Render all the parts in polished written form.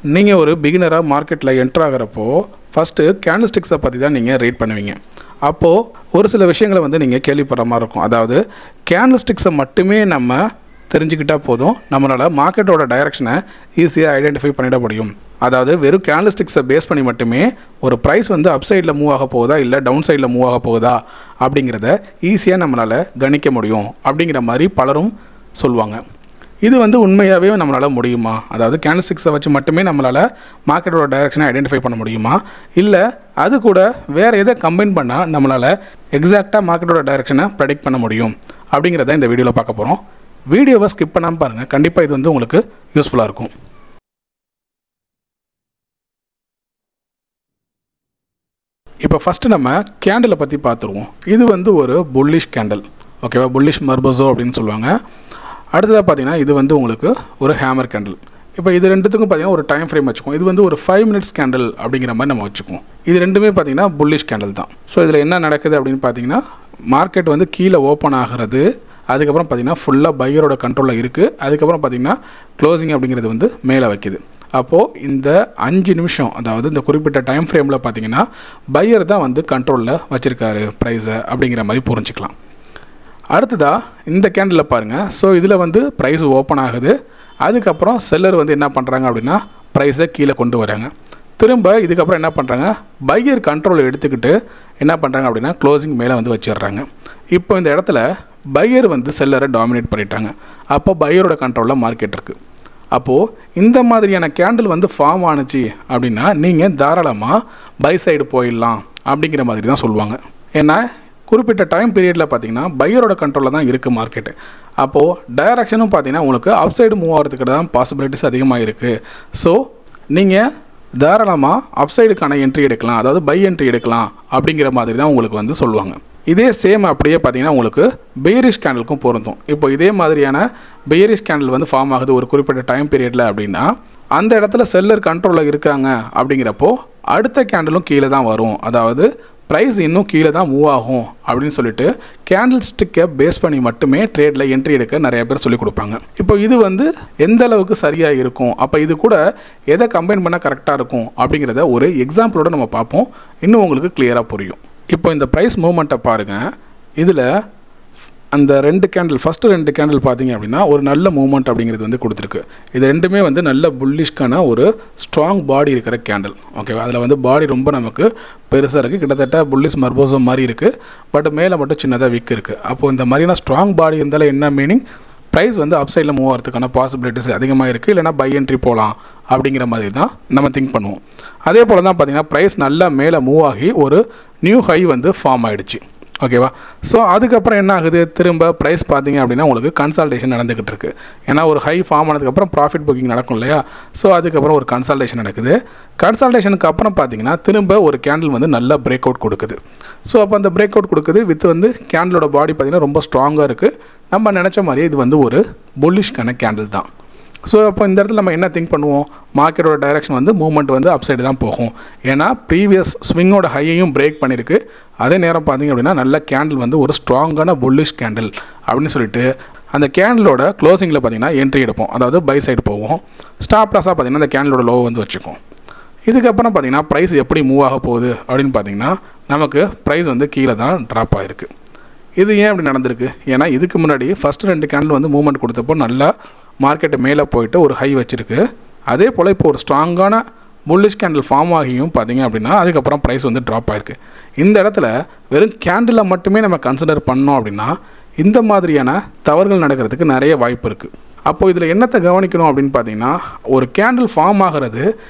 நீங்கள் ஒரு பிகினராக மார்க்கெட்டில் என்ட்ரு ஆகிறப்போ ஃபஸ்ட்டு கேண்டில்ஸ்டிக்ஸை பற்றி தான் நீங்கள் ரீட் பண்ணுவீங்க. அப்போது ஒரு சில விஷயங்களை வந்து நீங்கள் கேள்விப்படுற மாதிரி இருக்கும். அதாவது கேண்டில்ஸ்டிக்ஸை மட்டுமே நம்ம தெரிஞ்சுக்கிட்டால் போதும், நம்மளால் மார்க்கெட்டோட டைரெக்ஷனை ஈஸியாக ஐடென்டிஃபை பண்ணிட முடியும். அதாவது வெறும் கேண்டில்ஸ்டிக்ஸை பேஸ் பண்ணி மட்டுமே ஒரு ப்ரைஸ் வந்து அப் சைடில் மூவ் ஆக போகுதா இல்லை டவுன் சைடில் மூவ் ஆக போகுதா அப்படிங்கிறத ஈஸியாக நம்மளால் கணிக்க முடியும் அப்படிங்கிற மாதிரி பலரும் சொல்லுவாங்க. இது வந்து உண்மையாகவே நம்மளால் முடியுமா? அதாவது கேண்டில்ஸ்டிக்ஸை வச்சு மட்டுமே நம்மளால் மார்க்கெட்டோட டைரெக்ஷனை ஐடென்டிஃபை பண்ண முடியுமா? இல்லை அது கூட வேறு எதை கம்பைன் பண்ணால் நம்மளால் எக்ஸாக்டாக மார்க்கெட்டோட டைரெக்ஷனை ப்ரெடிக்ட் பண்ண முடியும் அப்படிங்கிறத இந்த வீடியோவில் பார்க்க போகிறோம். வீடியோவை ஸ்கிப் பண்ணாமல் பாருங்கள், கண்டிப்பாக இது வந்து உங்களுக்கு யூஸ்ஃபுல்லாக இருக்கும். இப்போ ஃபஸ்ட்டு நம்ம கேண்டிலை பற்றி பார்த்துருவோம். இது வந்து ஒரு புல்லிஷ் கேண்டில், ஓகேவா? புல்லிஷ் மர்போசோ அப்படின்னு சொல்லுவாங்க. அடுத்ததாக பார்த்தீங்கன்னா இது வந்து உங்களுக்கு ஒரு ஹேமர் கேண்டில். இப்போ இது ரெண்டுத்துக்கும் பார்த்தீங்கன்னா ஒரு டைம் ஃப்ரேம் வச்சுக்குவோம். இது வந்து ஒரு 5 minutes கேண்டில் அப்படிங்கிற மாதிரி நம்ம வச்சுக்குவோம். இது ரெண்டுமே பார்த்தீங்கன்னா புல்லிஷ் கேண்டில் தான். ஸோ இதில் என்ன நடக்குது அப்படின்னு பார்த்தீங்கன்னா, மார்க்கெட் வந்து கீழே ஓப்பன் ஆகிறது, அதுக்கப்புறம் பார்த்தீங்கன்னா ஃபுல்லாக பையரோட கண்ட்ரோலில் இருக்குது, அதுக்கப்புறம் பார்த்தீங்கன்னா க்ளோசிங் அப்படிங்கிறது வந்து மேலே வைக்குது. அப்போது இந்த 5 நிமிஷம், அதாவது இந்த குறிப்பிட்ட டைம் ஃப்ரேமில் பார்த்தீங்கன்னா பையர் தான் வந்து கண்ட்ரோலில் வச்சுருக்காரு ப்ரைஸை அப்படிங்கிற மாதிரி புரிஞ்சிக்கலாம். அடுத்ததாக இந்த கேண்டிலில் பாருங்கள். ஸோ இதில் வந்து ப்ரைஸ் ஓப்பன் ஆகுது, அதுக்கப்புறம் செல்லர் வந்து என்ன பண்ணுறாங்க அப்படின்னா ப்ரைஸை கீழே கொண்டு வராங்க. திரும்ப இதுக்கப்புறம் என்ன பண்ணுறாங்க, பையர் கண்ட்ரோலை எடுத்துக்கிட்டு என்ன பண்ணுறாங்க அப்படின்னா க்ளோசிங் மேலே வந்து வச்சிடுறாங்க. இப்போ இந்த இடத்துல பையர் வந்து செல்லரை டாமினேட் பண்ணிட்டாங்க. அப்போ பையரோட கண்ட்ரோலில் மார்க்கெட் இருக்குது. அப்போது இந்த மாதிரியான கேண்டில் வந்து ஃபார்ம் ஆணுச்சு அப்படின்னா நீங்கள் தாராளமாக பை சைடு போயிடலாம் அப்படிங்கிற மாதிரி தான் சொல்லுவாங்க. ஏன்னா குறிப்பிட்ட டைம் பீரியடில் பார்த்தீங்கன்னா பையரோட கண்ட்ரோலில் தான் இருக்குது மார்க்கெட்டு. அப்போது டைரக்ஷனும் பார்த்தீங்கன்னா உங்களுக்கு அப் சைடு மூவ் ஆகிறதுக்கு தான் பாசிபிலிட்டிஸ் அதிகமாக இருக்குது. ஸோ நீங்கள் தாராளமாக அப் சைடுக்கான என்ட்ரி எடுக்கலாம், அதாவது பை என்ட்ரி எடுக்கலாம் அப்படிங்கிற மாதிரி தான் உங்களுக்கு வந்து சொல்லுவாங்க. இதே சேம் அப்படியே பார்த்தீங்கன்னா உங்களுக்கு பேரிஷ் கேண்டலுக்கும் பொருந்தும். இப்போ இதே மாதிரியான பேரிஷ் கேண்டில் வந்து ஃபார்ம் ஆகுது ஒரு குறிப்பிட்ட டைம் பீரியடில் அப்படின்னா அந்த இடத்துல செல்லர் கண்ட்ரோலில் இருக்காங்க அப்படிங்கிறப்போ அடுத்த கேண்டிலும் கீழே தான் வரும், அதாவது ப்ரைஸ் இன்னும் கீழே தான் மூவ் ஆகும் அப்படின்னு சொல்லிட்டு கேண்டில் ஸ்டிக்கை பேஸ் பண்ணி மட்டுமே ட்ரேடில் என்ட்ரி எடுக்க நிறைய பேர் சொல்லிக் கொடுப்பாங்க. இப்போ இது வந்து எந்த அளவுக்கு சரியாக இருக்கும், அப்போ இது கூட எதை கம்பைன் பண்ணால் கரெக்டாக இருக்கும் அப்படிங்கிறத ஒரு எக்ஸாம்பிளோடு நம்ம பார்ப்போம், இன்னும் உங்களுக்கு கிளியராக புரியும். இப்போ இந்த ப்ரைஸ் மூவ்மெண்ட்டை பாருங்கள். இதில் அந்த ஃபஸ்ட்டு ரெண்டு கேண்டில் பார்த்தீங்க அப்படின்னா ஒரு நல்ல மூவ்மெண்ட் அப்படிங்கிறது வந்து கொடுத்துருக்கு. இது ரெண்டுமே வந்து நல்ல புல்லிஷ்கான ஒரு ஸ்ட்ராங் பாடி இருக்கிற கேண்டில், ஓகேவா? அதில் வந்து பாடி ரொம்ப நமக்கு பெருசாக இருக்குது, கிட்டத்தட்ட புல்லிஷ் மர்போசோ மாதிரி இருக்குது, பட் மேலே மட்டும் சின்னதாக வீக் இருக்குது. அப்போது இந்த மாதிரியான ஸ்ட்ராங் பாடி இருந்தாலும் என்ன மீனிங், ப்ரைஸ் வந்து அப் சைடில் மூவ் ஆகிறதுக்கான பாசிபிலிட்டிஸ் அதிகமாக இருக்குது, இல்லைனா பை என்ட்ரி போகலாம் அப்படிங்கிற மாதிரி தான் நம்ம திங்க் பண்ணுவோம். அதே போல் தான் பார்த்திங்கன்னா ப்ரைஸ் நல்லா மேலே மூவ் ஆகி ஒரு நியூ ஹை வந்து ஃபார்ம் ஆகிடுச்சு, ஓகேவா? ஸோ அதுக்கப்புறம் என்ன ஆகுது, திரும்ப ப்ரைஸ் பார்த்தீங்க அப்படின்னா உங்களுக்கு கன்சால்டேஷன் நடந்துக்கிட்டு இருக்குது. ஏன்னா ஒரு ஹை ஃபார்ம் ஆனதுக்கப்புறம் ப்ராஃபிட் புக்கிங் நடக்கும் இல்லையா? ஸோ அதுக்கப்புறம் ஒரு கன்சால்டேஷன் நடக்குது. கன்சால்டேஷனுக்கு அப்புறம் பார்த்தீங்கன்னா திரும்ப ஒரு கேண்டில் வந்து நல்லா பிரேக் அவுட் கொடுக்குது. ஸோ அப்போ அந்த பிரேக் அவுட் கொடுக்குது வித் வந்து கேண்டிலோட பாடி பார்த்திங்கன்னா ரொம்ப ஸ்ட்ராங்காக இருக்குது. நம்ம நினச்ச மாதிரியே இது வந்து ஒரு புல்லிஷ்கான கேண்டில் தான். ஸோ அப்போ இந்த இடத்துல நம்ம என்ன திங்க் பண்ணுவோம், மார்க்கெட்டோட டைரெக்ஷன் வந்து மூவ்மெண்ட் வந்து அப் சைடு தான் போகும். ஏன்னா ப்ரீவியஸ் ஸ்விங்கோட ஹையையும் பிரேக் பண்ணியிருக்கு. அதே நேரம் பார்த்திங்க அப்படின்னா நல்ல கேண்டில் வந்து ஒரு ஸ்ட்ராங்கான புல்லிஷ் கேண்டில் அப்படின்னு சொல்லிட்டு அந்த கேண்டிலோட க்ளோசிங்கில் பார்த்திங்கன்னா என்ட்ரி எடுப்போம், அதாவது பை சைடு போவோம். ஸ்டாப் லாஸாக பார்த்திங்கன்னா அந்த கேண்டிலோட லோ வந்து வச்சுக்கும். இதுக்கப்புறம் பார்த்திங்கன்னா ப்ரைஸ் எப்படி மூவ் ஆக போகுது அப்படின்னு பார்த்திங்கன்னா நமக்கு ப்ரைஸ் வந்து கீழே தான் ட்ராப் ஆகிருக்கு. இது ஏன் அப்படி நடந்திருக்கு, ஏன்னா இதுக்கு முன்னாடி ஃபஸ்ட்டு 2 கேண்டில் வந்து மூவ்மெண்ட் கொடுத்தப்போ நல்லா மார்க்கெட்டு மேலே போயிட்டு ஒரு ஹை வச்சுருக்கு. அதே போல் இப்போ ஒரு ஸ்ட்ராங்கான புல்லிஷ் கேண்டில் ஃபார்ம் ஆகியும் பார்த்தீங்க அப்படின்னா அதுக்கப்புறம் ப்ரைஸ் வந்து ட்ராப் ஆகிருக்கு. இந்த இடத்துல வெறும் கேண்டிலை மட்டுமே நம்ம கன்சிடர் பண்ணோம் அப்படின்னா இந்த மாதிரியான தவறுகள் நடக்கிறதுக்கு நிறைய வாய்ப்பு இருக்குது. அப்போது இதில் என்னத்தை கவனிக்கணும் அப்படின்னு பார்த்தீங்கன்னா, ஒரு கேண்டில் ஃபார்ம் ஆகிறது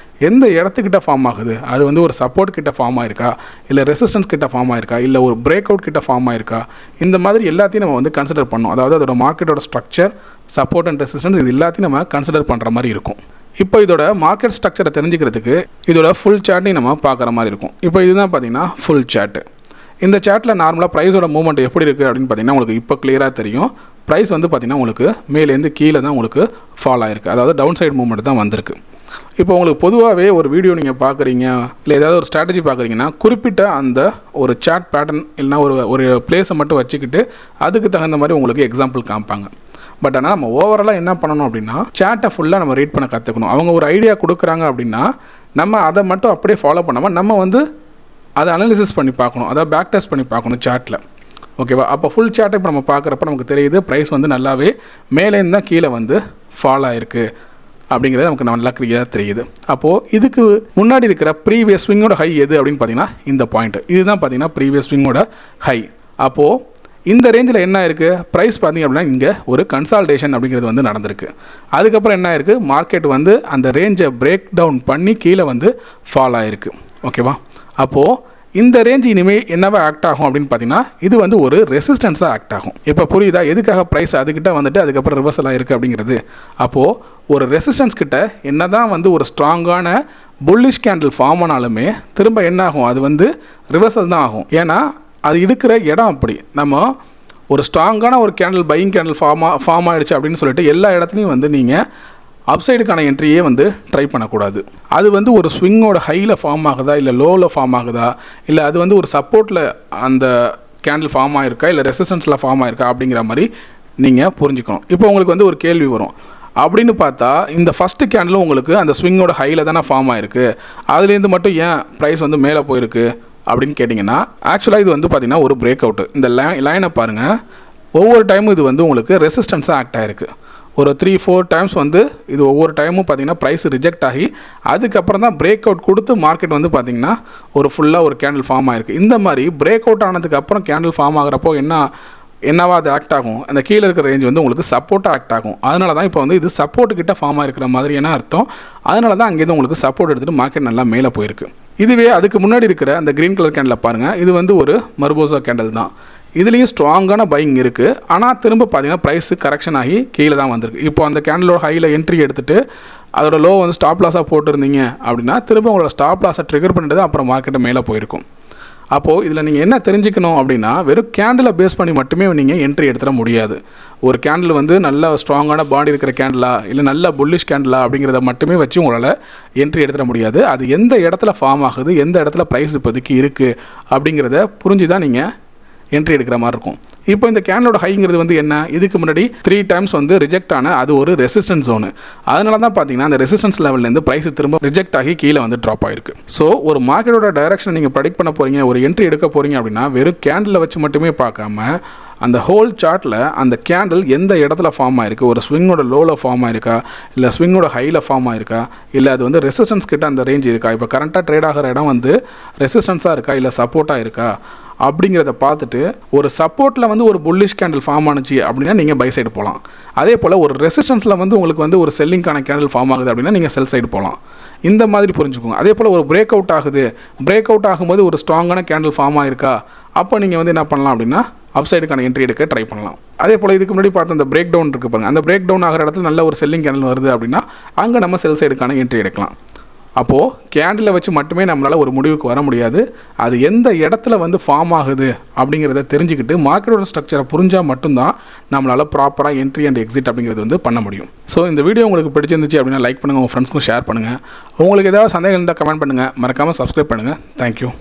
எந்த இடத்துக்கிட்ட ஃபார்ம் ஆகுது, அது வந்து ஒரு சப்போர்ட் கிட்ட ஃபார்ம் ஆயிருக்கா, இல்லை ரெசிஸ்டன்ஸ் கிட்ட ஃபார்ம் ஆயிருக்கா, இல்லை ஒரு பிரேக் அவுட் கிட்ட ஃபார்ம் ஆயிருக்கா, இந்த மாதிரி எல்லாத்தையும் நம்ம வந்து கன்சிடர் பண்ணோம். அதாவது அதோட மார்க்கெட்டோட ஸ்ட்ரக்சர், சப்போர்ட் அண்ட் ரெசிஸ்டன்ஸ், இது எல்லாத்தையும் நம்ம கன்சிடர் பண்ணுற மாதிரி இருக்கும். இப்போ இதோட மார்க்கெட் ஸ்ட்ரக்சரை தெரிஞ்சுக்கிறதுக்கு இதோட ஃபுல் சார்ட்டையும் நம்ம பார்க்குற மாதிரி இருக்கும். இப்போ இதுதான் பார்த்தீங்கன்னா ஃபுல் சார்ட்டு. இந்த சார்ட்டில் நார்மலாக ப்ரைஸோட மூவ்மெண்ட் எப்படி இருக்குது அப்படின்னு பார்த்தீங்கன்னா உங்களுக்கு இப்போ கிளியராக தெரியும். ப்ரைஸ் வந்து பார்த்திங்கன்னா உங்களுக்கு மேலேருந்து கீழே தான் உங்களுக்கு ஃபால் ஆகிருக்கு, அதாவது டவுன் சைடு மூவ்மெண்ட் தான் வந்திருக்கு. இப்போ உங்களுக்கு பொதுவாகவே ஒரு வீடியோ நீங்கள் பார்க்குறீங்க, இல்லை ஏதாவது ஒரு ஸ்ட்ராட்டஜி பார்க்குறீங்கன்னா குறிப்பிட்ட அந்த ஒரு சார்ட் பேட்டர்ன் இல்லைனா ஒரு பிளேஸை மட்டும் வச்சுக்கிட்டு அதுக்கு தகுந்த மாதிரி உங்களுக்கு எக்ஸாம்பிள் காமிப்பாங்க. பட் ஆனால் நம்ம ஓவராலாக என்ன பண்ணணும் அப்படின்னா சார்ட்டை ஃபுல்லாக நம்ம ரீட் பண்ண கற்றுக்கணும். அவங்க ஒரு ஐடியா கொடுக்குறாங்க அப்படின்னா நம்ம அதை மட்டும் அப்படியே ஃபாலோ பண்ணாமல் நம்ம வந்து அதை அனலிசிஸ் பண்ணி பார்க்கணும், அதாவது பேக் டெஸ்ட் பண்ணி பார்க்கணும் சார்ட்டில். ஓகேவா? அப்போ ஃபுல் சார்ட்டை இப்போ நம்ம பார்க்குறப்ப நமக்கு தெரியுது ப்ரைஸ் வந்து நல்லாவே மேலேருந்து தான் கீழே வந்து ஃபால் ஆகிருக்கு அப்படிங்கிறது நமக்கு நல்லா கிளியராக தெரியுது. அப்போது இதுக்கு முன்னாடி இருக்கிற ப்ரீவியஸ் ஸ்விங்கோட ஹை எது அப்படின்னு பார்த்தீங்கன்னா இந்த பாயிண்ட் இதுதான் பார்த்தீங்கன்னா ப்ரீவியஸ் ஸ்விங்கோட ஹை. அப்போது இந்த ரேஞ்சில் என்ன இருக்குது ப்ரைஸ் பார்த்திங்க அப்படின்னா இங்கே ஒரு கன்சால்டேஷன் அப்படிங்கிறது வந்து நடந்திருக்கு. அதுக்கப்புறம் என்ன ஆயிருக்கு, மார்க்கெட் வந்து அந்த ரேஞ்சை பிரேக் டவுன் பண்ணி கீழே வந்து ஃபால் ஆகிருக்கு. ஓகேவா? அப்போது இந்த ரேஞ்ச் இனிமேல் என்னவா ஆக்ட் ஆகும் அப்படின்னு பார்த்தீங்கன்னா இது வந்து ஒரு ரெசிஸ்டன்ஸாக ஆக்ட் ஆகும். இப்போ புரியுதா எதுக்காக ப்ரைஸ் அதுக்கிட்ட வந்துட்டு அதுக்கப்புறம் ரிவர்சல் ஆகிருக்கு அப்படிங்கிறது? அப்போது ஒரு ரெசிஸ்டன்ஸ் கிட்ட என்ன தான் வந்து ஒரு ஸ்ட்ராங்கான புல்லிஷ் கேண்டில் ஃபார்ம் ஆனாலுமே திரும்ப என்ன ஆகும், அது வந்து ரிவர்சல் தான் ஆகும். ஏன்னா அது இருக்கிற இடம் அப்படி. நம்ம ஒரு ஸ்ட்ராங்கான ஒரு கேண்டில் பையிங் கேண்டில் ஃபார்ம் ஆகிடுச்சு அப்படின்னு சொல்லிட்டு எல்லா இடத்துலையும் வந்து நீங்கள் அப்சைடுக்கான என்ட்ரியே வந்து ட்ரை பண்ணக்கூடாது. அது வந்து ஒரு ஸ்விங்கோட ஹையில் ஃபார்ம் ஆகுதா இல்லை லோவில் ஃபார்ம் ஆகுதா இல்லை அது வந்து ஒரு சப்போர்ட்டில் அந்த கேண்டில் ஃபார்ம் ஆகிருக்கா இல்லை ரெசிஸ்டன்ஸில் ஃபார்ம் ஆகிருக்கா அப்படிங்கிற மாதிரி நீங்கள் புரிஞ்சுக்கணும். இப்போ உங்களுக்கு வந்து ஒரு கேள்வி வரும், அப்படின்னு பார்த்தா இந்த ஃபஸ்ட்டு கேண்டிலும் உங்களுக்கு அந்த ஸ்விங்கோட ஹையில் தானே ஃபார்ம் ஆகிருக்கு, அதுலேருந்து மட்டும் ஏன் ப்ரைஸ் வந்து மேலே போயிருக்கு அப்படின்னு கேட்டிங்கன்னா ஆக்சுவலாக இது வந்து பார்த்திங்கன்னா ஒரு பிரேக் அவுட்டு. இந்த லைனை பாருங்கள், ஒவ்வொரு டைமும் இது வந்து உங்களுக்கு ரெசிஸ்டன்ஸாக ஆக்ட் ஆகிருக்கு. ஒரு 3-4 டைம்ஸ் வந்து இது ஒவ்வொரு டைமும் பார்த்திங்கன்னா ப்ரைஸ் ரிஜெக்ட் ஆகி அதுக்கப்புறம் தான் பிரேக் அவுட் கொடுத்து மார்க்கெட் வந்து பார்த்திங்கன்னா ஒரு ஃபுல்லாக ஒரு கேண்டில் ஃபார்ம் ஆகிருக்கு. இந்த மாதிரி பிரேக் அவுட் ஆனதுக்கப்புறம் கேண்டில் ஃபார்ம் ஆகிறப்போ என்னவா அது ஆக்ட் ஆகும், அந்த கீழே இருக்கிற ரேஞ்ச் வந்து உங்களுக்கு சப்போர்ட்டாக ஆக்ட் ஆகும். அதனால தான் இப்போ வந்து இது சப்போர்ட் கிட்ட ஃபார்ம் ஆகிருக்கிற மாதிரியான அர்த்தம். அதனால தான் அங்கேருந்து உங்களுக்கு சப்போர்ட் எடுத்துகிட்டு மார்க்கெட் நல்லா மேலே போயிருக்கு. இதுவே அதுக்கு முன்னாடி இருக்கிற அந்த க்ரீன் கலர் கேண்டில் பாருங்கள், இது வந்து ஒரு மர்போசா கேண்டில் தான். இதுலேயும் ஸ்ட்ராங்கான பையிங் இருக்குது. ஆனால் திரும்ப பார்த்தீங்கன்னா ப்ரைஸு கரெக்ஷன் ஆகி கீழே தான் வந்திருக்கு. இப்போ அந்த கேண்டிலோட ஹையில் என்ட்ரி எடுத்துகிட்டு அதோட லோ வந்து ஸ்டாப் லாஸாக போட்டிருந்தீங்க அப்படின்னா திரும்ப உங்களோட ஸ்டாப் லாஸை ட்ரிகர் பண்ணிட்டு அப்புறம் மார்க்கெட்டை மேலே போயிருக்கும். அப்போது இதில் நீங்கள் என்ன தெரிஞ்சுக்கணும் அப்படின்னா வெறும் கேண்டிலை பேஸ் பண்ணி மட்டுமே நீங்கள் என்ட்ரி எடுத்துட முடியாது. ஒரு கேண்டில் வந்து நல்ல ஸ்ட்ராங்கான பாடி இருக்கிற கேண்டிலா இல்லை நல்ல புல்லிஷ் கேண்டிலா அப்படிங்கிறத மட்டுமே வச்சு உங்களால் என்ட்ரி எடுத்துட முடியாது. அது எந்த இடத்துல ஃபார்ம் ஆகுது, எந்த இடத்துல ப்ரைஸ் இப்போதைக்கு இருக்குது அப்படிங்கிறத புரிஞ்சு தான் நீங்கள் என்ட்ரி எடுக்கிற மாதிரி இருக்கும். இப்போ இந்த கேண்டலோட ஹைங்கிறது வந்து என்ன, இதுக்கு முன்னாடி 3 டைம்ஸ் வந்து ரிஜெக்ட் ஆன அது ஒரு ரெசிஸ்டன்ஸ் ஜோனு. அதனால தான் பார்த்தீங்கன்னா அந்த ரெசிஸ்டன்ஸ் லெவல்லேருந்து ப்ரைஸ் திரும்ப ரிஜெக்ட் ஆகி கீழே வந்து ட்ராப் ஆயிருக்கு. ஸோ ஒரு மார்க்கெட்டோட டைரக்ஷன் நீங்கள் ப்ரெடிக்ட் பண்ண போகிறீங்க, ஒரு என்ட்ரி எடுக்க போகிறீங்க அப்படின்னா வெறும் கேண்டில் வச்சு மட்டுமே பார்க்காம அந்த ஹோல் சார்ட்டில் அந்த கேண்டில் எந்த இடத்துல ஃபார்ம் ஆகிருக்கு, ஒரு ஸ்விங்கோட லோவில் ஃபார்ம் ஆகிருக்கா இல்லை ஸ்விங்கோட ஹையில் ஃபார்ம் ஆகிருக்கா இல்லை அது வந்து ரெசிஸ்டன்ஸ் கிட்ட அந்த ரேஞ்ச் இருக்கா, இப்போ கரண்ட்டாக ட்ரேட் ஆகிற இடம் வந்து ரெசிஸ்டன்ஸாக இருக்கா இல்லை சப்போர்ட்டாக இருக்கா அப்படிங்கிறத பார்த்துட்டு ஒரு சப்போர்ட்டில் வந்து ஒரு புல்லிஷ் கேண்டில் ஃபார்ம் ஆனிச்சு அப்படின்னா நீங்கள் பை சைடு போகலாம். அதே போல் ஒரு ரெசிஸ்டன்ஸில் வந்து உங்களுக்கு வந்து ஒரு செல்லிங்கான கேண்டில் ஃபார்ம் ஆகுது அப்படின்னா நீங்கள் செல் சைடு போகலாம். இந்த மாதிரி புரிஞ்சுக்கோங்க. அதே போல் ஒரு பிரேக் அவுட் ஆகுது, பிரேக் அவுட் ஆகும்போது ஒரு ஸ்ட்ராங்கான கேண்டில் ஃபார்ம் ஆகிருக்கா, அப்போ நீங்கள் வந்து என்ன பண்ணலாம் அப்படின்னா அப் சைடுக்கான என்ட்ரி எடுக்க ட்ரை பண்ணலாம். அதே போல் இதுக்கு முன்னாடி பார்த்து அந்த பிரேக் டவுன் இருக்குது பாருங்கள், அந்த பிரேக் டவுன் ஆகிற இடத்துல நல்ல ஒரு செல்லிங் கேண்டில் வருது அப்படின்னா அங்கே நம்ம செல் சைடுக்கான என்ட்ரி எடுக்கலாம். அப்போது கேண்டிலை வச்சு மட்டுமே நம்மளால் ஒரு முடிவுக்கு வர முடியாது. அது எந்த இடத்துல வந்து ஃபார்ம் ஆகுது அப்படிங்கிறத தெரிஞ்சுக்கிட்டு மார்க்கெட்டோட ஸ்ட்ரக்சரை புரிஞ்சால் மட்டும்தான் நம்மளால் ப்ராப்பராக என்ட்ரி அண்ட் எக்ஸிட் அப்படிங்கிறது வந்து பண்ண முடியும். ஸோ இந்த வீடியோ உங்களுக்கு பிடிச்சிருந்துச்சு அப்படின்னா லைக் பண்ணுங்கள், உங்கள் ஃப்ரெண்ட்ஸ்க்கும் ஷேர் பண்ணுங்கள். உங்களுக்கு ஏதாவது சந்தேகம் இருந்தால் கமெண்ட் பண்ணுங்கள், மறக்காமல் சப்ஸ்கிரைப் பண்ணுங்கள். தேங்க்யூ.